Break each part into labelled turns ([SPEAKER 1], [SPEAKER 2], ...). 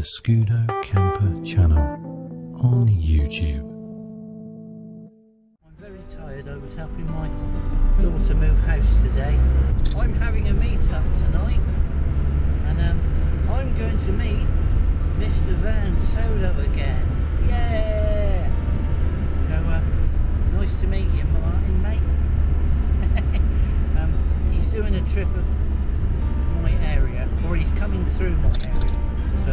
[SPEAKER 1] the ScudoCamper channel on YouTube.
[SPEAKER 2] I'm very tired. I was helping my daughter move house today. I'm having a meet-up tonight, and I'm going to meet Mr. Van Solo again. Yeah! So, nice to meet you, Martin, mate. He's doing a trip of my area, or he's coming through my area. So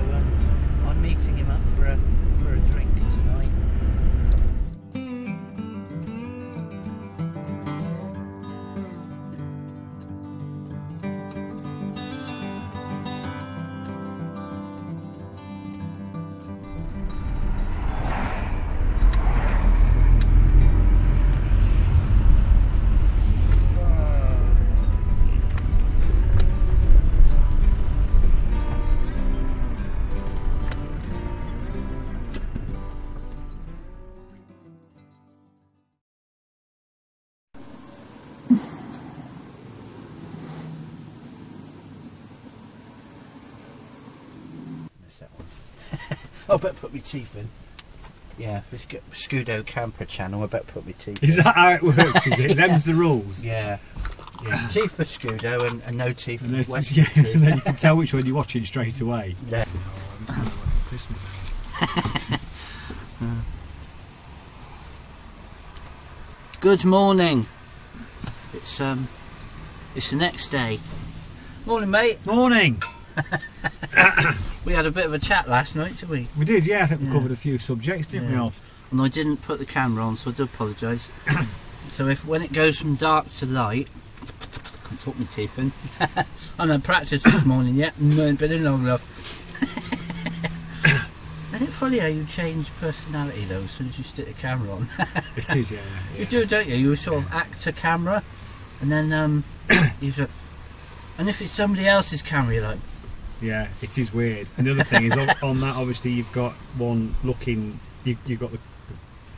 [SPEAKER 2] I'm meeting him up for a drink tonight. I better put my teeth in. Yeah, this ScudoCamper channel, I better put my teeth in.
[SPEAKER 3] Is that how it works, is it? Them's the rules?
[SPEAKER 2] Yeah. Yeah. Teeth for Scudo and no teeth for West.
[SPEAKER 3] Yeah, and then you can tell which one you're watching straight away.
[SPEAKER 2] Yeah.
[SPEAKER 3] Christmas.
[SPEAKER 2] Good morning. It's the next day. Morning, mate.
[SPEAKER 3] Morning!
[SPEAKER 2] We had a bit of a chat last night, didn't we?
[SPEAKER 3] We did, yeah. I think we covered a few subjects, didn't we, Alf?
[SPEAKER 2] And I didn't put the camera on, so I do apologise. So when it goes from dark to light, I can't talk my teeth in. I know, practice this morning yet. No, ain't been in long enough. Isn't it funny how you change personality though as soon as you stick the camera on?
[SPEAKER 3] It is, yeah.
[SPEAKER 2] You do, don't you? You sort of act to camera, and then and if it's somebody else's camera, you're like.
[SPEAKER 3] Yeah, it is weird. And the other thing is, on that, obviously, you've got one looking. You've got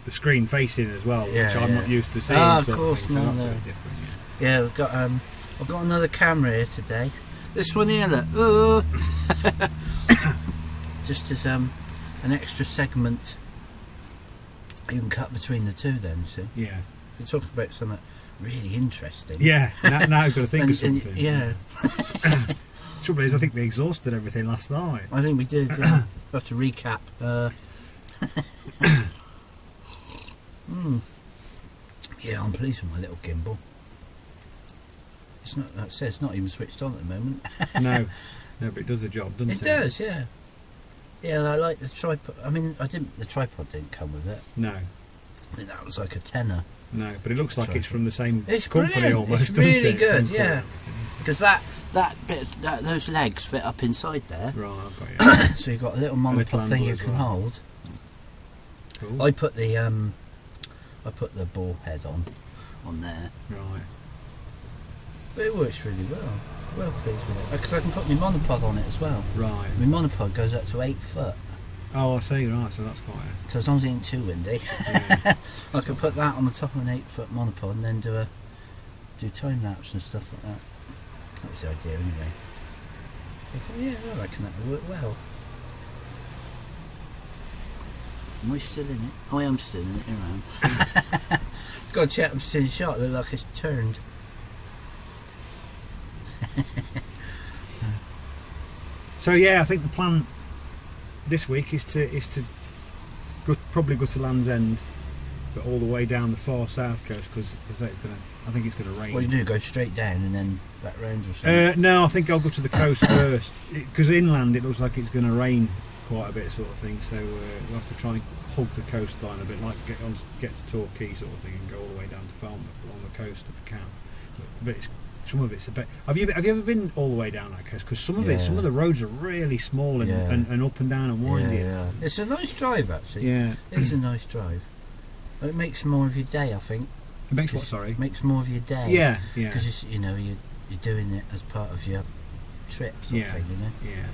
[SPEAKER 3] the screen facing as well, which I'm not used to seeing.
[SPEAKER 2] Of course,
[SPEAKER 3] so
[SPEAKER 2] no.
[SPEAKER 3] different,
[SPEAKER 2] yeah, we've got. I've got another camera here today. This one here, look. Just as an extra segment, you can cut between the two. Then, see.
[SPEAKER 3] Yeah.
[SPEAKER 2] You're talking about something really interesting.
[SPEAKER 3] Yeah. Now you've got to think of something.
[SPEAKER 2] Yeah.
[SPEAKER 3] Trouble is, I think we exhausted everything last night.
[SPEAKER 2] I think we did. Yeah. We'll have to recap. Yeah, I'm pleased with my little gimbal. It's not. Like I said, it's not even switched on at the moment.
[SPEAKER 3] No, but it does the job, doesn't it?
[SPEAKER 2] It does, yeah. Yeah, and I like the tripod. I mean, the tripod didn't come with it.
[SPEAKER 3] No.
[SPEAKER 2] I think that was like a tenner.
[SPEAKER 3] No, but it looks like it's from the same
[SPEAKER 2] it's
[SPEAKER 3] company
[SPEAKER 2] brilliant.
[SPEAKER 3] almost.
[SPEAKER 2] It's really
[SPEAKER 3] it?
[SPEAKER 2] good, yeah. Because that bit, those legs fit up inside there.
[SPEAKER 3] Right, I've got you.
[SPEAKER 2] So you've got a little monopod thing you can hold.
[SPEAKER 3] Cool.
[SPEAKER 2] I put the ball head on there.
[SPEAKER 3] Right.
[SPEAKER 2] But it works really well. Well pleased with it. Because I can put my monopod on it as well.
[SPEAKER 3] Right.
[SPEAKER 2] My monopod goes up to 8 foot.
[SPEAKER 3] Oh, I see. Right, so that's quite.
[SPEAKER 2] So as long as it ain't too windy,
[SPEAKER 3] Yeah.
[SPEAKER 2] I can put that on the top of an 8 foot monopod and then do time lapse and stuff like that. That was the idea anyway. I thought, yeah, I reckon that would work well. Am I still in it? Oh, I am still in it, around. Got to check I'm still in shot, look like it's turned.
[SPEAKER 3] So yeah, I think the plan this week is to probably go to Land's End, but all the way down the far south coast because I think it's going to rain.
[SPEAKER 2] What do you do? Go straight down and then back round or something?
[SPEAKER 3] No, I think I'll go to the coast first because inland it looks like it's going to rain quite a bit, sort of thing. So we'll have to try and hug the coastline a bit, like get to Torquay sort of thing, and go all the way down to Falmouth along the coast if we can. But some of it's a bit. Have you ever been all the way down that coast? Because some of the roads are really small and up and down and windy.
[SPEAKER 2] Yeah. It's a nice drive actually.
[SPEAKER 3] Yeah,
[SPEAKER 2] it's a nice drive. It makes more of your day, I think.
[SPEAKER 3] It makes what? Sorry.
[SPEAKER 2] It makes more of your day.
[SPEAKER 3] Yeah.
[SPEAKER 2] Because you're doing it as part of your trip, sort of thing, you know.
[SPEAKER 3] Yeah.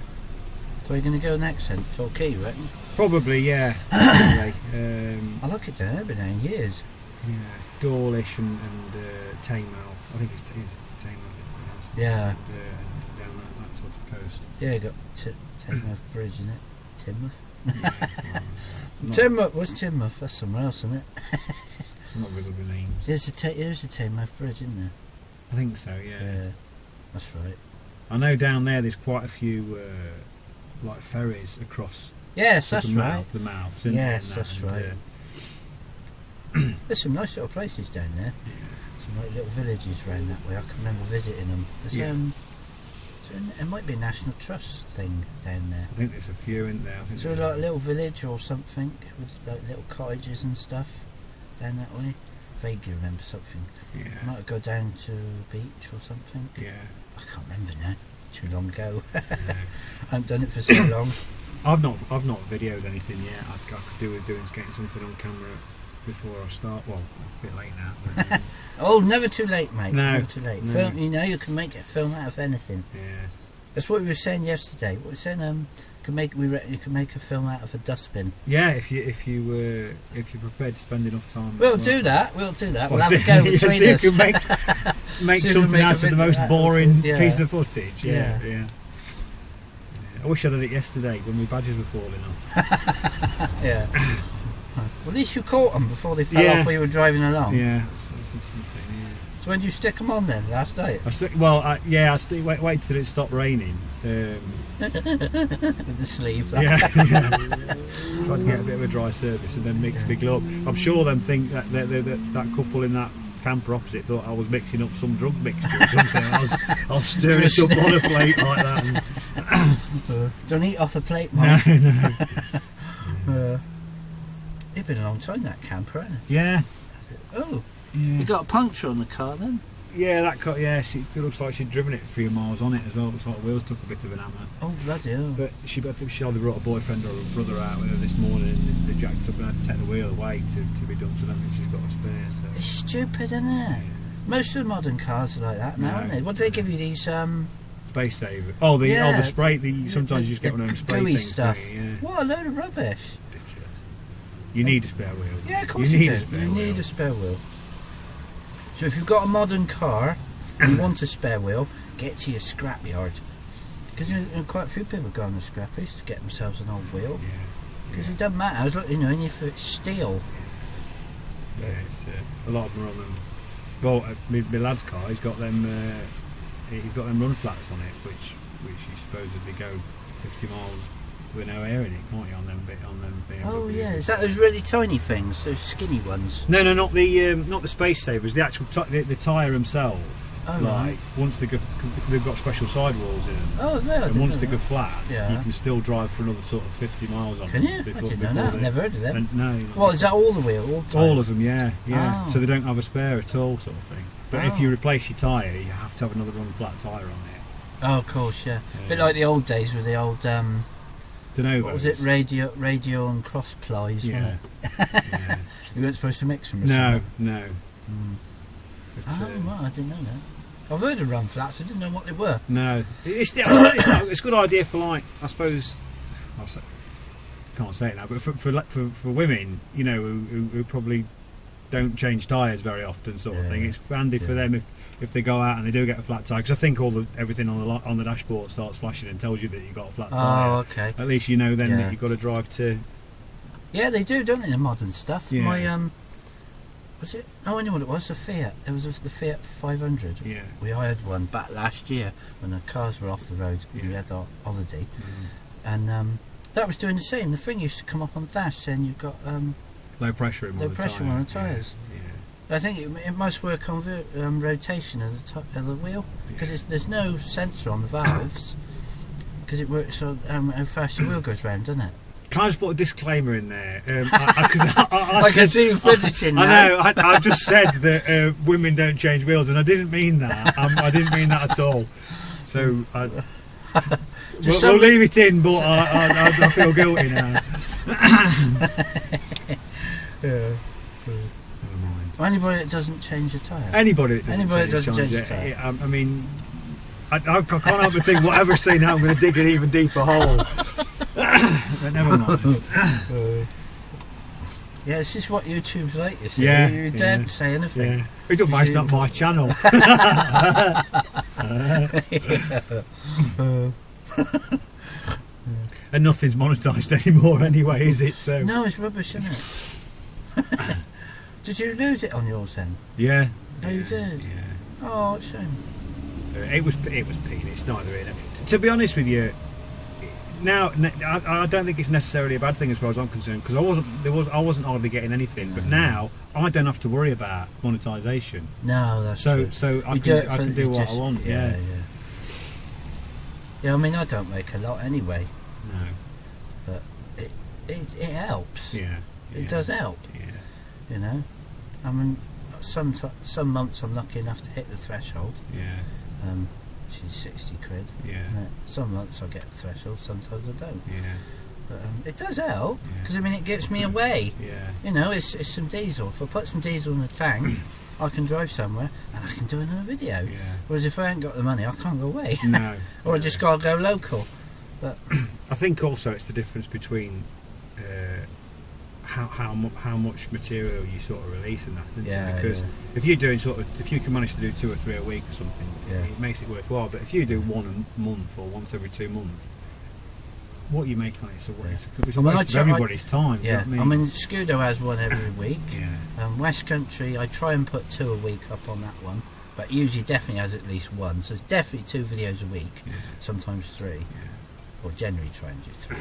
[SPEAKER 2] So we're going to go next then, Torquay, you reckon?
[SPEAKER 3] Probably, yeah. Probably.
[SPEAKER 2] I like it down there, been there in years.
[SPEAKER 3] Yeah, Dawlish and Taymouth. I think it's Taymouth.
[SPEAKER 2] Yeah.
[SPEAKER 3] And down that sort of coast.
[SPEAKER 2] Yeah, you got Taymouth Bridge in it. Teignmouth.
[SPEAKER 3] Not-
[SPEAKER 2] Teignmouth, what's Teignmouth? That's somewhere else, isn't it?
[SPEAKER 3] Not really good names.
[SPEAKER 2] There's a Teignmouth Bridge, isn't there?
[SPEAKER 3] I think so. Yeah.
[SPEAKER 2] That's right.
[SPEAKER 3] I know down there's quite a few like ferries across.
[SPEAKER 2] Yes, that's right.
[SPEAKER 3] The mouths. Isn't
[SPEAKER 2] Yes,
[SPEAKER 3] there,
[SPEAKER 2] that's right. There's some nice little places down there. Some like little villages around that way. I can remember visiting them. There's, it might be a National Trust thing down there.
[SPEAKER 3] I think there's a few in there. I think
[SPEAKER 2] Is there like a little village or something with like little cottages and stuff down that way? Vaguely remember something.
[SPEAKER 3] Yeah.
[SPEAKER 2] Might go down to the beach or something.
[SPEAKER 3] Yeah.
[SPEAKER 2] I can't remember now. Too long ago. I haven't done it for so long.
[SPEAKER 3] I've not videoed anything yet. I could do with getting something on camera before I start. Well, a bit late now. But,
[SPEAKER 2] Oh, never too late, mate.
[SPEAKER 3] No,
[SPEAKER 2] Never too late.
[SPEAKER 3] no.
[SPEAKER 2] Film, you can make a film out of anything.
[SPEAKER 3] yeah.
[SPEAKER 2] That's what we were saying yesterday. What we were saying, you can make a film out of a dustbin.
[SPEAKER 3] Yeah, if you're prepared to spend enough time.
[SPEAKER 2] We'll do that. We'll do that. We'll have
[SPEAKER 3] see,
[SPEAKER 2] a go between
[SPEAKER 3] see
[SPEAKER 2] us.
[SPEAKER 3] if you can make
[SPEAKER 2] See if we
[SPEAKER 3] something
[SPEAKER 2] make
[SPEAKER 3] out
[SPEAKER 2] a
[SPEAKER 3] of the
[SPEAKER 2] video
[SPEAKER 3] most
[SPEAKER 2] out of
[SPEAKER 3] boring
[SPEAKER 2] it, yeah.
[SPEAKER 3] piece of footage.
[SPEAKER 2] Yeah.
[SPEAKER 3] Yeah. I wish I'd done it yesterday when my badges were falling off.
[SPEAKER 2] Yeah. Well, at least you caught them before they fell
[SPEAKER 3] Yeah.
[SPEAKER 2] off while you were driving along.
[SPEAKER 3] Yeah, it's something.
[SPEAKER 2] So when did you stick them on then? Last night?
[SPEAKER 3] I wait till it stopped raining.
[SPEAKER 2] With the sleeve.
[SPEAKER 3] Yeah, tried to get a bit of a dry surface and then mix big up. I'm sure them think that that couple in that camper opposite thought I was mixing up some drug mixture or something. I was stirring it up on a plate like that. And
[SPEAKER 2] Don't eat off the plate, Mike.
[SPEAKER 3] no.
[SPEAKER 2] It's been a long time, that camper, hasn't it?
[SPEAKER 3] Yeah.
[SPEAKER 2] Oh,
[SPEAKER 3] Yeah.
[SPEAKER 2] you got a puncture on the car then?
[SPEAKER 3] Yeah, that car. Yeah, it looks like she'd driven it a few miles on it as well. It looks like the wheels took a bit of an hammer.
[SPEAKER 2] Oh, bloody hell.
[SPEAKER 3] But I think she either brought a boyfriend or a brother out with her this morning, and they jacked up and had to take the wheel away to be done. So I don't think she's got a spare. So.
[SPEAKER 2] It's stupid, isn't it? Most of the modern cars are like that now,
[SPEAKER 3] No.
[SPEAKER 2] aren't they? What do they give you, these
[SPEAKER 3] Space saver. Oh, the
[SPEAKER 2] Yeah.
[SPEAKER 3] spray. Sometimes you just get one of them spray
[SPEAKER 2] gooey
[SPEAKER 3] things.
[SPEAKER 2] stuff.
[SPEAKER 3] don't you? Yeah.
[SPEAKER 2] What a load of rubbish.
[SPEAKER 3] Ridiculous. You need a spare wheel.
[SPEAKER 2] Yeah, of course
[SPEAKER 3] you
[SPEAKER 2] you
[SPEAKER 3] need
[SPEAKER 2] do.
[SPEAKER 3] a spare
[SPEAKER 2] You
[SPEAKER 3] wheel.
[SPEAKER 2] need a spare wheel. So if you've got a modern car and you want a spare wheel, get to your scrapyard. Because quite a few people go on the scrappies to get themselves an old wheel.
[SPEAKER 3] Yeah.
[SPEAKER 2] Because it doesn't matter, as long, and if it's steel.
[SPEAKER 3] Yeah, it's a lot of them are on them. Well, my lad's car, he's got them run flats on it, which you supposedly go 50 miles with no air in it, can't you? On them BMW.
[SPEAKER 2] Oh yeah, is that those really tiny things, those skinny ones?
[SPEAKER 3] No, not the space savers. The actual the tyre themselves.
[SPEAKER 2] Oh,
[SPEAKER 3] like
[SPEAKER 2] right.
[SPEAKER 3] once they've got special sidewalls in them.
[SPEAKER 2] Oh, there.
[SPEAKER 3] And once they go flat,
[SPEAKER 2] Yeah.
[SPEAKER 3] you can still drive for another sort of 50 miles on
[SPEAKER 2] Can
[SPEAKER 3] them.
[SPEAKER 2] you? I
[SPEAKER 3] Before,
[SPEAKER 2] didn't know
[SPEAKER 3] before
[SPEAKER 2] that.
[SPEAKER 3] they-
[SPEAKER 2] I've never heard of them.
[SPEAKER 3] And, no.
[SPEAKER 2] What, is that all the wheel? All,
[SPEAKER 3] All of them, yeah.
[SPEAKER 2] Oh.
[SPEAKER 3] So they don't have a spare at all, sort of thing. But if
[SPEAKER 2] Oh.
[SPEAKER 3] you replace your tyre, you have to have another run flat tyre on it.
[SPEAKER 2] Oh, of course, yeah.
[SPEAKER 3] Yeah.
[SPEAKER 2] Bit like the old days with the old,
[SPEAKER 3] Dunno.
[SPEAKER 2] what was it, radio and cross plies,
[SPEAKER 3] Yeah.
[SPEAKER 2] wasn't it?
[SPEAKER 3] Yeah.
[SPEAKER 2] You weren't supposed to mix them or
[SPEAKER 3] No,
[SPEAKER 2] something?
[SPEAKER 3] no.
[SPEAKER 2] Mm.
[SPEAKER 3] But,
[SPEAKER 2] Oh, well, I didn't know that. I've heard of run flats, I didn't know what they were.
[SPEAKER 3] no. It's a good idea for, like, I suppose. Can't say it now, but for women, you know, who probably don't change tyres very often, sort of
[SPEAKER 2] Yeah.
[SPEAKER 3] thing. It's handy for them if they go out and they do get a flat tyre, because I think everything on the dashboard starts flashing and tells you that you've got a flat tyre.
[SPEAKER 2] Oh, okay.
[SPEAKER 3] At least you know then
[SPEAKER 2] Yeah.
[SPEAKER 3] that you've got to drive to.
[SPEAKER 2] Yeah, they do, don't they, the modern stuff?
[SPEAKER 3] Yeah.
[SPEAKER 2] My, was it? Oh, I know what it was, the Fiat. It was the Fiat 500.
[SPEAKER 3] Yeah.
[SPEAKER 2] We hired one back last year when the cars were off the road. We
[SPEAKER 3] Yeah.
[SPEAKER 2] had our holiday.
[SPEAKER 3] Mm.
[SPEAKER 2] And that was doing the same. The thing used to come up on the dash saying you've got
[SPEAKER 3] Low pressure in one
[SPEAKER 2] low
[SPEAKER 3] of the
[SPEAKER 2] pressure
[SPEAKER 3] tyre.
[SPEAKER 2] on the tyres.
[SPEAKER 3] Yeah.
[SPEAKER 2] I think it must work on rotation of the wheel, because there's no sensor on the valves, because it works on how fast your wheel goes round, doesn't it?
[SPEAKER 3] Can I just put a disclaimer in there? I
[SPEAKER 2] I can see you fidgeting now.
[SPEAKER 3] I know. I just said that women don't change wheels, and I didn't mean that. I didn't mean that at all. So we'll leave it in, but I feel guilty now.
[SPEAKER 2] Yeah.
[SPEAKER 3] Never mind.
[SPEAKER 2] Anybody that doesn't change a tyre.
[SPEAKER 3] Anybody that doesn't change
[SPEAKER 2] a tyre.
[SPEAKER 3] I mean, I can't help but think whatever I say now, I'm going to dig an even deeper hole. But never mind.
[SPEAKER 2] Yeah, it's just what YouTube's like, you see.
[SPEAKER 3] Yeah,
[SPEAKER 2] You don't say anything.
[SPEAKER 3] Yeah. It doesn't matter, it's not my channel. And nothing's monetised anymore anyway, is it? So
[SPEAKER 2] no, it's rubbish, isn't it? Did you lose it on yours then?
[SPEAKER 3] yeah.
[SPEAKER 2] Oh, you did?
[SPEAKER 3] Yeah.
[SPEAKER 2] Oh, it's a shame.
[SPEAKER 3] It was peanuts. It's neither in it. To be honest with you, now I don't think it's necessarily a bad thing as far as I'm concerned, because I wasn't hardly getting anything. But now I don't have to worry about monetisation.
[SPEAKER 2] No, that's
[SPEAKER 3] So
[SPEAKER 2] true.
[SPEAKER 3] so I can do what I want. Yeah.
[SPEAKER 2] Yeah, I mean, I don't make a lot anyway,
[SPEAKER 3] No.
[SPEAKER 2] but it helps.
[SPEAKER 3] Yeah.
[SPEAKER 2] It does help.
[SPEAKER 3] Yeah.
[SPEAKER 2] You know, I mean, some months I'm lucky enough to hit the threshold.
[SPEAKER 3] Yeah.
[SPEAKER 2] Which is 60 quid.
[SPEAKER 3] Yeah.
[SPEAKER 2] Some months I get the threshold, sometimes I don't.
[SPEAKER 3] Yeah.
[SPEAKER 2] But it does help,
[SPEAKER 3] Yeah.
[SPEAKER 2] because I mean, it gets me away.
[SPEAKER 3] Yeah.
[SPEAKER 2] You know, it's some diesel. If I put some diesel in the tank, I can drive somewhere and I can do another video.
[SPEAKER 3] Yeah.
[SPEAKER 2] Whereas if I ain't got the money, I can't go away.
[SPEAKER 3] No.
[SPEAKER 2] Or I just gotta go local. But
[SPEAKER 3] I think also it's the difference between how much material you sort of release and that, isn't
[SPEAKER 2] Yeah,
[SPEAKER 3] it? Because
[SPEAKER 2] yeah.
[SPEAKER 3] if you're doing if you can manage to do 2 or 3 a week or something,
[SPEAKER 2] Yeah.
[SPEAKER 3] it makes it worthwhile. But if you do 1 a month or once every 2 months, what you make on it, so it's a waste of everybody's time.
[SPEAKER 2] Yeah,
[SPEAKER 3] You know what I mean?
[SPEAKER 2] Scudo has one every week.
[SPEAKER 3] Yeah.
[SPEAKER 2] West Country, I try and put 2 a week up on that one, but usually definitely has at least 1. So it's definitely 2 videos a week,
[SPEAKER 3] Yeah.
[SPEAKER 2] sometimes 3,
[SPEAKER 3] Yeah.
[SPEAKER 2] or generally try and do 3.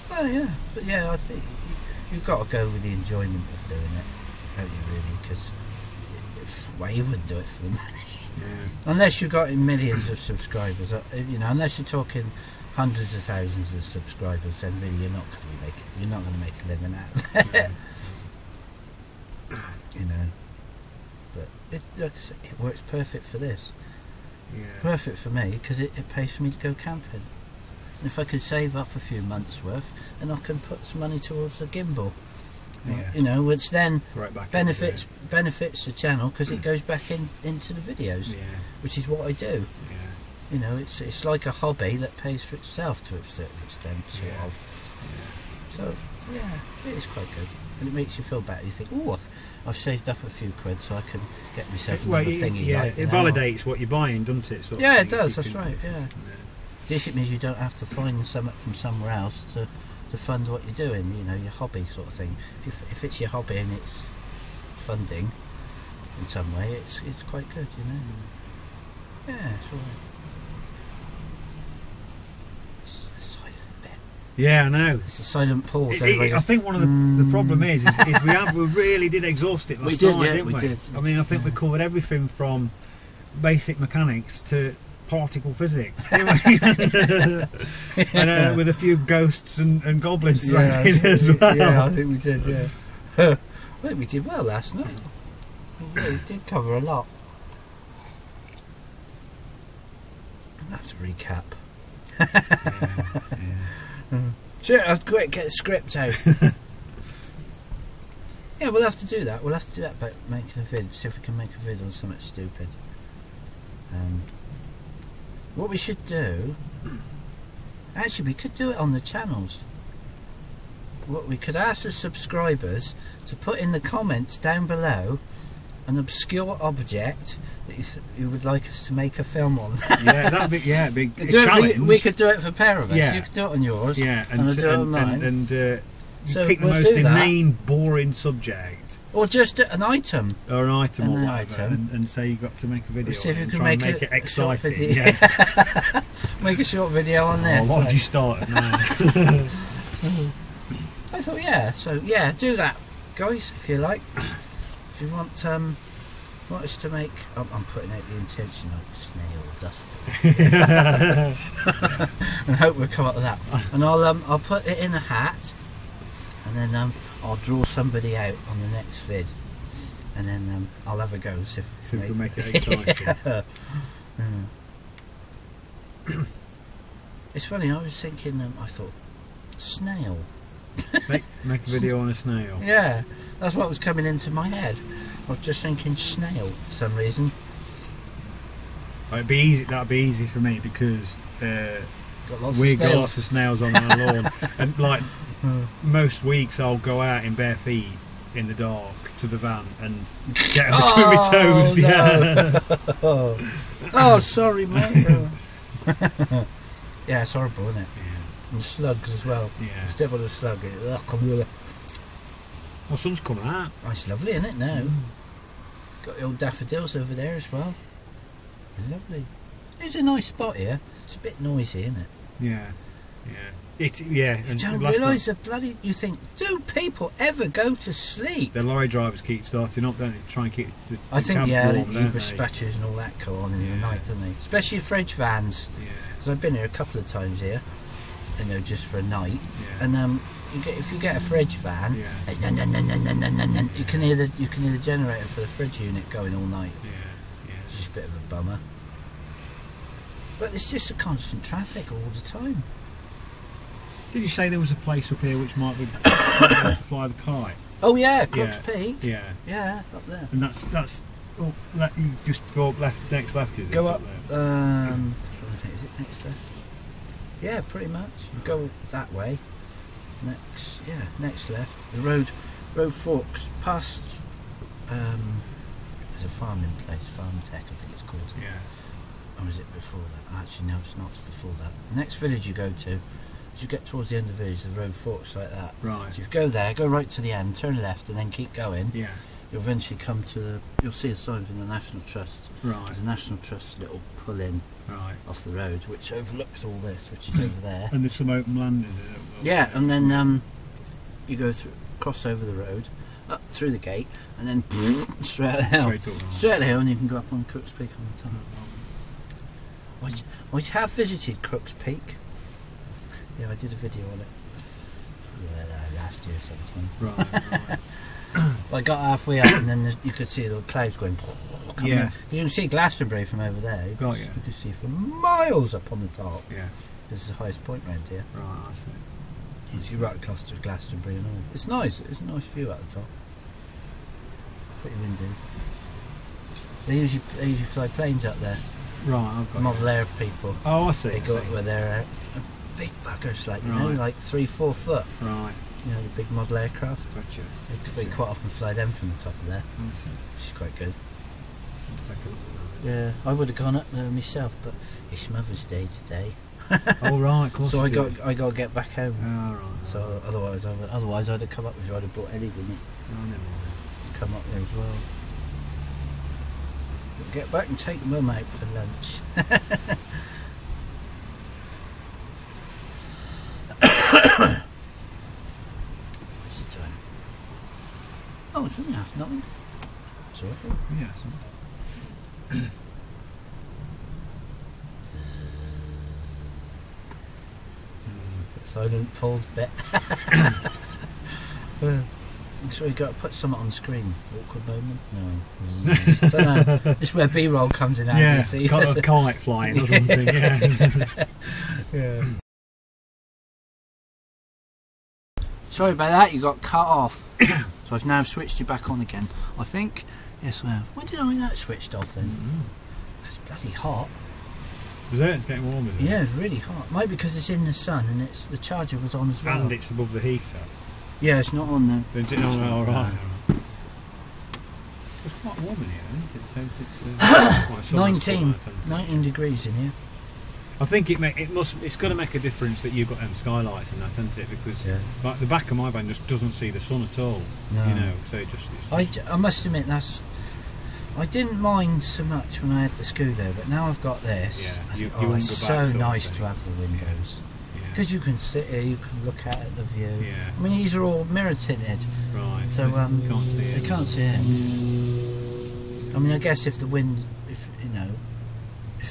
[SPEAKER 2] Well, yeah, but yeah, I think you've got to go with the enjoyment of doing it, don't you? Really, because well, you wouldn't do it for the money.
[SPEAKER 3] Yeah.
[SPEAKER 2] Unless you've got millions of subscribers, you know. Unless you're talking hundreds of thousands of subscribers, then really you're not going to make a living out of it. You know. But it works perfect for this.
[SPEAKER 3] Yeah.
[SPEAKER 2] Perfect for me, because it pays for me to go camping. And if I could save up a few months' worth, then I can put some money towards the gimbal.
[SPEAKER 3] Yeah.
[SPEAKER 2] You know, which then
[SPEAKER 3] Right back
[SPEAKER 2] benefits the channel, because it goes back into the videos,
[SPEAKER 3] Yeah.
[SPEAKER 2] which is what I do.
[SPEAKER 3] Yeah.
[SPEAKER 2] You know, it's like a hobby that pays for itself to a certain extent, sort
[SPEAKER 3] Yeah.
[SPEAKER 2] of.
[SPEAKER 3] Yeah.
[SPEAKER 2] So yeah, it is quite good, and it makes you feel better. You think, oh, I've saved up a few quid, so I can get myself another thingy.
[SPEAKER 3] Yeah,
[SPEAKER 2] like,
[SPEAKER 3] it validates what you're buying, doesn't it? Sort of
[SPEAKER 2] Yeah,
[SPEAKER 3] thing,
[SPEAKER 2] it does.
[SPEAKER 3] if you
[SPEAKER 2] That's
[SPEAKER 3] can-
[SPEAKER 2] right. Yeah. This it means you don't have to find something from somewhere else to fund what you're doing. You know, your hobby sort of thing. If it's your hobby and it's funding in some way, it's quite good. You know. Yeah, it's all right. This is the silent bit.
[SPEAKER 3] Yeah, I know.
[SPEAKER 2] It's a silent pause.
[SPEAKER 3] I think one of the problem is we really did exhaust it last night, didn't we?
[SPEAKER 2] We did.
[SPEAKER 3] I mean, I think we covered everything from basic mechanics to particle physics, didn't we? And with a few ghosts and goblins thrown in as well.
[SPEAKER 2] Yeah, I think we did. Yeah. I think we did well last night. We really did cover a lot. I'll have to recap. Sure, I'll quick get the script out. Yeah, we'll have to do that. We'll have to do that, but making a vid. See if we can make a vid on something stupid. What we should do, actually, we could do it on the channels. What we could ask the subscribers to put in the comments down below an obscure object that you would like us to make a film on.
[SPEAKER 3] Yeah, that'd be a challenge.
[SPEAKER 2] We could do it for a pair of us.
[SPEAKER 3] Yeah.
[SPEAKER 2] You could do it on yours.
[SPEAKER 3] Yeah,
[SPEAKER 2] and I'll do it on mine.
[SPEAKER 3] and
[SPEAKER 2] So
[SPEAKER 3] pick the
[SPEAKER 2] we'll
[SPEAKER 3] most
[SPEAKER 2] do that.
[SPEAKER 3] inane, boring subject.
[SPEAKER 2] Or just an item.
[SPEAKER 3] Or an item or
[SPEAKER 2] An
[SPEAKER 3] whatever,
[SPEAKER 2] item.
[SPEAKER 3] and say you've got to make a video
[SPEAKER 2] See if
[SPEAKER 3] on it
[SPEAKER 2] you
[SPEAKER 3] and
[SPEAKER 2] can
[SPEAKER 3] try and
[SPEAKER 2] make
[SPEAKER 3] make it
[SPEAKER 2] a short
[SPEAKER 3] exciting.
[SPEAKER 2] video.
[SPEAKER 3] Yeah.
[SPEAKER 2] Make a short video on this.
[SPEAKER 3] What have you started now?
[SPEAKER 2] I thought, yeah. So yeah, do that, guys, if you like. If you want us to make, I'm putting out the intention of snail dust, and hope we'll come up with that. And I'll put it in a hat, and then I'll draw somebody out on the next vid, and then I'll have a go. See if
[SPEAKER 3] we can make it exciting.
[SPEAKER 2] It's funny. I was thinking. I thought snail.
[SPEAKER 3] Make a video on a snail.
[SPEAKER 2] Yeah, that's what was coming into my head. I was just thinking snail for some reason.
[SPEAKER 3] It'd be easy. That'd be easy for me because we've got lots of snails on our lawn, and like most weeks I'll go out in bare feet in the dark to the van and get them between my toes.
[SPEAKER 2] No.
[SPEAKER 3] Yeah.
[SPEAKER 2] Oh, sorry, mate. Yeah, it's horrible, isn't it?
[SPEAKER 3] Yeah.
[SPEAKER 2] And slugs as well.
[SPEAKER 3] Yeah.
[SPEAKER 2] Step on a slug.
[SPEAKER 3] Well, sun's coming out.
[SPEAKER 2] Oh, it's lovely, isn't it, now? Got the old daffodils over there as well. Lovely. It's a nice spot here. It's a bit noisy, isn't it?
[SPEAKER 3] Yeah. Yeah.
[SPEAKER 2] You don't realise the bloody... You think, do people ever go to sleep?
[SPEAKER 3] The lorry drivers keep starting up, don't they? To try and keep the
[SPEAKER 2] I think,
[SPEAKER 3] cabs
[SPEAKER 2] yeah,
[SPEAKER 3] warm,
[SPEAKER 2] the
[SPEAKER 3] don't they?
[SPEAKER 2] dispatchers and all that go on in the
[SPEAKER 3] Yeah.
[SPEAKER 2] night, don't they? Especially fridge vans.
[SPEAKER 3] Yeah.
[SPEAKER 2] Because I've been here a couple of times here, you know, just for a night.
[SPEAKER 3] Yeah.
[SPEAKER 2] And if you get a fridge van,
[SPEAKER 3] Yeah.
[SPEAKER 2] you can hear the generator for the fridge unit going all night.
[SPEAKER 3] Yeah.
[SPEAKER 2] It's just a bit of a bummer. But it's just a constant traffic all the time.
[SPEAKER 3] Did you say there was a place up here which might be fly the kite?
[SPEAKER 2] Oh yeah, Crooks Peak.
[SPEAKER 3] Yeah.
[SPEAKER 2] Yeah, up there.
[SPEAKER 3] And that's oh, you just go up left, next left, is it?
[SPEAKER 2] Go up.
[SPEAKER 3] There?
[SPEAKER 2] Trying to think, is it next left? Yeah, pretty much. You go that way. Next left. The road forks past. There's a farming place, Farm Tech, I think it's called.
[SPEAKER 3] Yeah.
[SPEAKER 2] Or is it before that? Actually, no, it's not. It's before that. The next village you go to, as you get towards the end of the village, the road forks like that.
[SPEAKER 3] Right.
[SPEAKER 2] So if you go there, go right to the end, turn left, and then keep going.
[SPEAKER 3] Yeah.
[SPEAKER 2] You'll eventually come to you'll see a sign from the National Trust.
[SPEAKER 3] Right.
[SPEAKER 2] There's a National Trust little pull-in
[SPEAKER 3] Right.
[SPEAKER 2] off the road, which overlooks all this, which is over there.
[SPEAKER 3] And there's some open land, is it?
[SPEAKER 2] Yeah, and then you go through, cross over the road, up through the gate, and then straight up the hill. Straight up the hill, and you can go up on Crooks Peak on the top. I have visited Crooks Peak. Yeah, I did a video on it. Last year sometime.
[SPEAKER 3] Right.
[SPEAKER 2] I got halfway up, and then you could see the clouds going.
[SPEAKER 3] Yeah.
[SPEAKER 2] You can see Glastonbury from over there. You
[SPEAKER 3] Got you.
[SPEAKER 2] can see for miles up on the top.
[SPEAKER 3] Yeah.
[SPEAKER 2] This is the highest point round here.
[SPEAKER 3] Right, I see.
[SPEAKER 2] You see right across to Glastonbury and all. It's nice. It's a nice view at the top. Pretty windy. They usually fly planes up there.
[SPEAKER 3] Right, I've got
[SPEAKER 2] Model air people.
[SPEAKER 3] Oh, I see.
[SPEAKER 2] They
[SPEAKER 3] I
[SPEAKER 2] go
[SPEAKER 3] see.
[SPEAKER 2] up where they're big buggers, like you know,
[SPEAKER 3] Right.
[SPEAKER 2] like 3-4 foot.
[SPEAKER 3] Right.
[SPEAKER 2] You know, the big model aircraft.
[SPEAKER 3] Gotcha.
[SPEAKER 2] They quite often fly them from the top of there,
[SPEAKER 3] I see.
[SPEAKER 2] which is quite good.
[SPEAKER 3] I'll take a look at that.
[SPEAKER 2] Yeah, I would have gone up there myself, but it's Mother's Day today.
[SPEAKER 3] Oh right, of course.
[SPEAKER 2] So
[SPEAKER 3] it is.
[SPEAKER 2] I got to get back home.
[SPEAKER 3] Oh, right.
[SPEAKER 2] So otherwise I'd have come up with you. I'd have brought Ellie with me
[SPEAKER 3] Oh, never mind.
[SPEAKER 2] to come up there as well. But get back and take Mum out for lunch. What's the time? Oh, it's only 9:30. Sorry.
[SPEAKER 3] Yeah. So.
[SPEAKER 2] Silent Paul's bit. So we got to put something on screen. Awkward moment? No. Don't know. It's where B-roll comes in.
[SPEAKER 3] Yeah,
[SPEAKER 2] see.
[SPEAKER 3] got a kite flying or something. Yeah.
[SPEAKER 2] Yeah. Sorry about that. You got cut off. So I've now switched you back on again. I think. Yes, I have. When did I that switched off then? It's bloody hot.
[SPEAKER 3] Was it? It's getting warm, isn't it?
[SPEAKER 2] Yeah, it's really hot. Maybe because it's in the sun and the charger was on as well.
[SPEAKER 3] And it's above the heater.
[SPEAKER 2] Yeah, it's not on there.
[SPEAKER 3] Is it not? All right. It's quite warm in here, isn't it? It's quite summer
[SPEAKER 2] 19 degrees in here.
[SPEAKER 3] I think it's going to make a difference that you've got them skylights and that, isn't it? Because like the back of my van just doesn't see the sun at all.
[SPEAKER 2] No.
[SPEAKER 3] You know, so it's
[SPEAKER 2] I must admit I didn't mind so much when I had the Scudo, but now I've got this.
[SPEAKER 3] Yeah,
[SPEAKER 2] it's so nice to have the windows. Because you can sit here, you can look out at the view.
[SPEAKER 3] Yeah.
[SPEAKER 2] I mean, these are all mirror tinted.
[SPEAKER 3] Right.
[SPEAKER 2] So
[SPEAKER 3] you can't see it.
[SPEAKER 2] They can't see it. I mean, I guess if the wind, if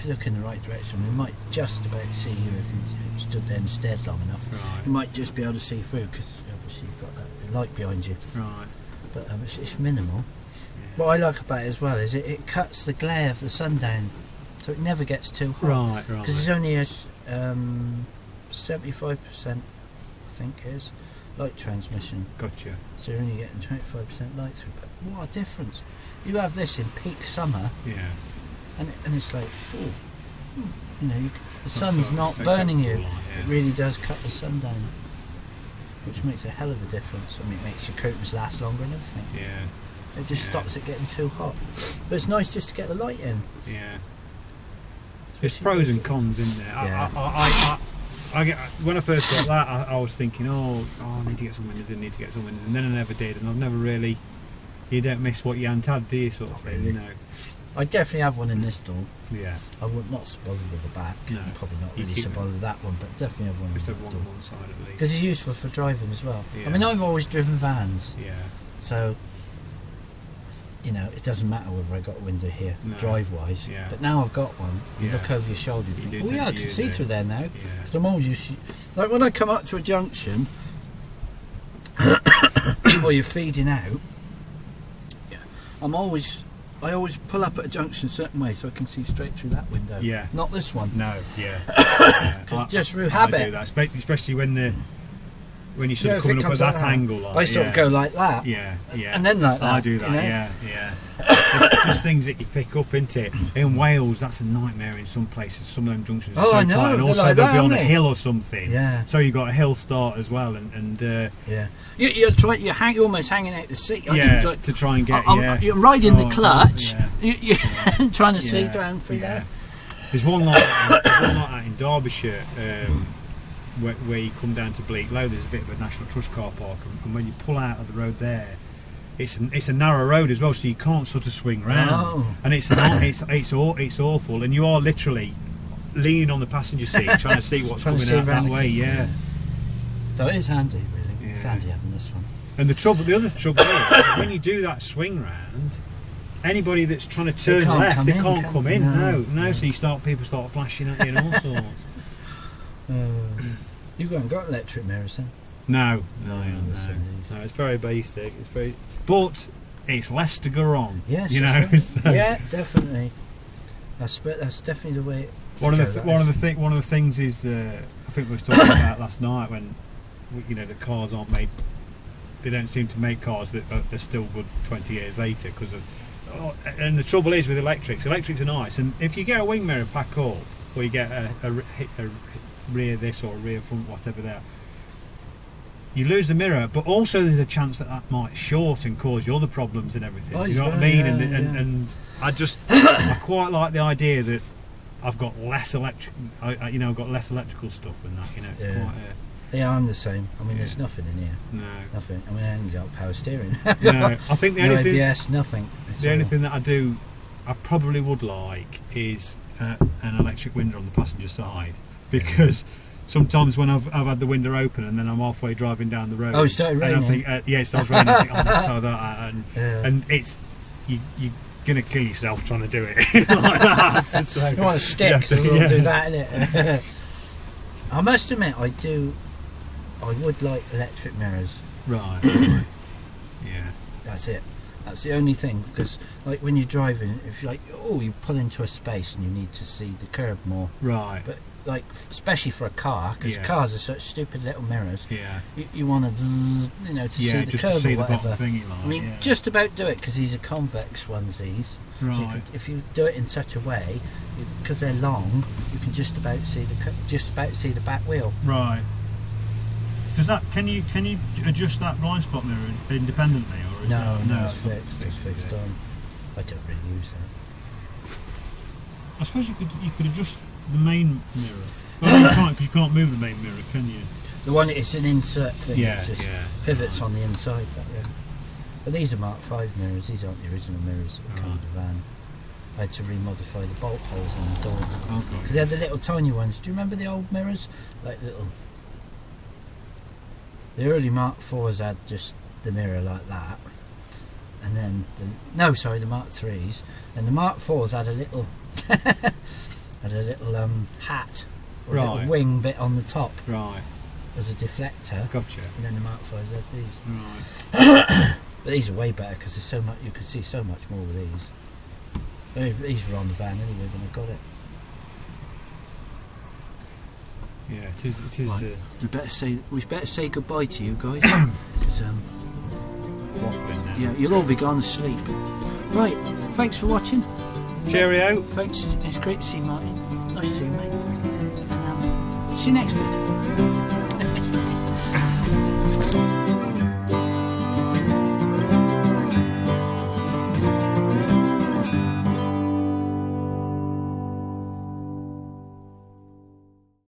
[SPEAKER 2] you look in the right direction, we might just about see you if you stood there instead long enough.
[SPEAKER 3] Right.
[SPEAKER 2] You might just be able to see through because obviously you've got that light behind you.
[SPEAKER 3] Right.
[SPEAKER 2] But it's minimal. What I like about it as well is it cuts the glare of the sun down, so it never gets too hot.
[SPEAKER 3] Right.
[SPEAKER 2] Because it's only a 75%, I think, is light transmission.
[SPEAKER 3] Gotcha.
[SPEAKER 2] So you're only getting 25% light through. But what a difference! You have this in peak summer,
[SPEAKER 3] Yeah.
[SPEAKER 2] and it's like, you know, the sun's not
[SPEAKER 3] so
[SPEAKER 2] burning you.
[SPEAKER 3] light, yeah.
[SPEAKER 2] It really does cut the sun down, which makes a hell of a difference. I mean, it makes your curtains last longer and everything.
[SPEAKER 3] Yeah.
[SPEAKER 2] It just stops it getting too hot. But it's nice just to get the light in.
[SPEAKER 3] Yeah. There's pros and cons in there.
[SPEAKER 2] Yeah.
[SPEAKER 3] I get, when I first got that, I was thinking, oh, I need to get some windows in, need to get some windows, and then I never did, and I've never really. You don't miss what you hadn't had, do you, sort of thing, you know.
[SPEAKER 2] I definitely have one in this door.
[SPEAKER 3] Yeah.
[SPEAKER 2] I would not so bothered with the back.
[SPEAKER 3] No.
[SPEAKER 2] Probably not
[SPEAKER 3] You
[SPEAKER 2] really
[SPEAKER 3] keep
[SPEAKER 2] so
[SPEAKER 3] it.
[SPEAKER 2] bothered with that one, but definitely have one.
[SPEAKER 3] Just
[SPEAKER 2] in
[SPEAKER 3] have
[SPEAKER 2] the
[SPEAKER 3] one
[SPEAKER 2] door.
[SPEAKER 3] on one side at least.
[SPEAKER 2] Because it's useful for driving as well.
[SPEAKER 3] Yeah.
[SPEAKER 2] I mean, I've always driven vans,
[SPEAKER 3] Yeah.
[SPEAKER 2] so you know it doesn't matter whether I got a window here,
[SPEAKER 3] No.
[SPEAKER 2] drive-wise.
[SPEAKER 3] Yeah.
[SPEAKER 2] But now I've got one. You
[SPEAKER 3] Yeah.
[SPEAKER 2] look over your shoulder. You
[SPEAKER 3] You
[SPEAKER 2] think,
[SPEAKER 3] do
[SPEAKER 2] oh yeah, I
[SPEAKER 3] tend to
[SPEAKER 2] can
[SPEAKER 3] use
[SPEAKER 2] see
[SPEAKER 3] it.
[SPEAKER 2] through there now.
[SPEAKER 3] Yeah.
[SPEAKER 2] Because I'm always used to, like when I come up to a junction, or you're feeding out. I always pull up at a junction a certain way so I can see straight through that window.
[SPEAKER 3] Yeah.
[SPEAKER 2] Not this one.
[SPEAKER 3] No, yeah.
[SPEAKER 2] Just through
[SPEAKER 3] I
[SPEAKER 2] habit.
[SPEAKER 3] do that, especially when you're sort
[SPEAKER 2] Yeah,
[SPEAKER 3] of
[SPEAKER 2] if it
[SPEAKER 3] coming up at
[SPEAKER 2] comes
[SPEAKER 3] that
[SPEAKER 2] like that,
[SPEAKER 3] angle. Like,
[SPEAKER 2] I sort of go like that.
[SPEAKER 3] Yeah, yeah.
[SPEAKER 2] And then like that.
[SPEAKER 3] I do that,
[SPEAKER 2] you know?
[SPEAKER 3] yeah. There's things that you pick up, isn't it? In Wales, that's a nightmare in some places. Some of them junctions are
[SPEAKER 2] Oh,
[SPEAKER 3] so
[SPEAKER 2] I know,
[SPEAKER 3] tight, and
[SPEAKER 2] they're
[SPEAKER 3] also
[SPEAKER 2] like
[SPEAKER 3] they'll
[SPEAKER 2] that,
[SPEAKER 3] be on
[SPEAKER 2] aren't
[SPEAKER 3] a
[SPEAKER 2] they?
[SPEAKER 3] hill or something.
[SPEAKER 2] Yeah.
[SPEAKER 3] So you've got a hill start as well, and
[SPEAKER 2] Yeah. You're almost hanging out the seat. aren't
[SPEAKER 3] yeah,
[SPEAKER 2] you? Like,
[SPEAKER 3] to try and get.
[SPEAKER 2] you're riding the
[SPEAKER 3] Oh,
[SPEAKER 2] clutch.
[SPEAKER 3] yeah.
[SPEAKER 2] You're trying to see
[SPEAKER 3] Yeah,
[SPEAKER 2] down through
[SPEAKER 3] yeah.
[SPEAKER 2] there.
[SPEAKER 3] There's one like that in Derbyshire, where you come down to Bleak Low. There's a bit of a National Trust car park, and when you pull out of the road there, it's a narrow road as well, so you can't sort of swing round,
[SPEAKER 2] Oh.
[SPEAKER 3] and it's awful, and you are literally leaning on the passenger seat trying to see what's
[SPEAKER 2] Trying to
[SPEAKER 3] coming
[SPEAKER 2] see
[SPEAKER 3] out
[SPEAKER 2] round
[SPEAKER 3] that
[SPEAKER 2] the-
[SPEAKER 3] way. Yeah.
[SPEAKER 2] So it is handy, really. It's
[SPEAKER 3] Yeah.
[SPEAKER 2] handy having this one.
[SPEAKER 3] And the other trouble is when you do that swing round, anybody that's trying to turn
[SPEAKER 2] can't
[SPEAKER 3] left,
[SPEAKER 2] come
[SPEAKER 3] they
[SPEAKER 2] in,
[SPEAKER 3] can't
[SPEAKER 2] can
[SPEAKER 3] come
[SPEAKER 2] they?
[SPEAKER 3] in.
[SPEAKER 2] No.
[SPEAKER 3] So people start flashing at you and all sorts.
[SPEAKER 2] You haven't got electric mirrors then?
[SPEAKER 3] No, it's very basic. But it's less to go wrong.
[SPEAKER 2] Yes,
[SPEAKER 3] you know. So
[SPEAKER 2] yeah, definitely. That's definitely the way.
[SPEAKER 3] one of the things is I think we were talking about last night when the cars aren't made. They don't seem to make cars that are still good 20 years later because of. And the trouble is with electrics are nice, and if you get a wing mirror pack up, or you get a rear this or a rear front, whatever that, you lose the mirror, but also there's a chance that might short and cause you other problems and everything.
[SPEAKER 2] Oh,
[SPEAKER 3] you know what I mean? And I quite like the idea that I've got less electric. I've got less electrical stuff than that. It's quite.
[SPEAKER 2] Yeah, I'm the same. I mean, there's nothing in here.
[SPEAKER 3] No.
[SPEAKER 2] Nothing. I mean, I haven't got power steering.
[SPEAKER 3] No, I think the
[SPEAKER 2] no
[SPEAKER 3] only thing.
[SPEAKER 2] ABS, nothing.
[SPEAKER 3] The only thing that I probably would like is an electric window on the passenger side, because sometimes when I've had the window open and then I'm halfway driving down the road.
[SPEAKER 2] Oh, it started raining.
[SPEAKER 3] And I think, it starts raining. I think, oh, that's how that, and it's you're gonna kill yourself trying to do it like that. So,
[SPEAKER 2] you want a stick, so we'll do that, innit? I must admit, I would like electric mirrors.
[SPEAKER 3] Right. Yeah.
[SPEAKER 2] That's it. That's the only thing, because like when you're driving, if you're like, you pull into a space and you need to see the curb more.
[SPEAKER 3] Right.
[SPEAKER 2] But like, especially for a car, because cars are such stupid little mirrors.
[SPEAKER 3] Yeah.
[SPEAKER 2] You want to, see the
[SPEAKER 3] just
[SPEAKER 2] curb
[SPEAKER 3] to see
[SPEAKER 2] or
[SPEAKER 3] the
[SPEAKER 2] whatever.
[SPEAKER 3] bottom thingy, like,
[SPEAKER 2] I mean, just about do it, because these are convex ones. These.
[SPEAKER 3] Right.
[SPEAKER 2] So if you do it in such a way, because they're long, you can just about see the back wheel.
[SPEAKER 3] Right. Does that? Can you adjust that blind spot mirror independently, or is
[SPEAKER 2] No,
[SPEAKER 3] that,
[SPEAKER 2] it's fixed. It's fixed on. I don't really use that.
[SPEAKER 3] I suppose you could adjust the main mirror. Well, you can't, because you can't move the main mirror, can you?
[SPEAKER 2] The one, it's an insert thing.
[SPEAKER 3] Yeah,
[SPEAKER 2] It's just
[SPEAKER 3] yeah.
[SPEAKER 2] pivots on the inside. But these are Mark V mirrors. These aren't the original mirrors that come with the van. I had to remodify the bolt holes on the door.
[SPEAKER 3] Oh,
[SPEAKER 2] Because they had the little tiny ones. Do you remember the old mirrors? Like little. The early Mark IVs had just the mirror like that, and then the Mark IIIs, and the Mark IVs had a little hat or a little wing bit on the top,
[SPEAKER 3] right,
[SPEAKER 2] as a deflector.
[SPEAKER 3] Gotcha.
[SPEAKER 2] And then the Mark IVs had these.
[SPEAKER 3] Right.
[SPEAKER 2] But these are way better because there's so much. You can see so much more with these. These were on the van anyway when I got it.
[SPEAKER 3] Yeah, it is.
[SPEAKER 2] Right. We better say goodbye to you guys.
[SPEAKER 3] Waffling now.
[SPEAKER 2] Yeah, you'll all be gone to sleep. Right, thanks for watching.
[SPEAKER 3] Cheerio.
[SPEAKER 2] Thanks, it's great to see you, Martin. Nice to see you, mate. And see you next week.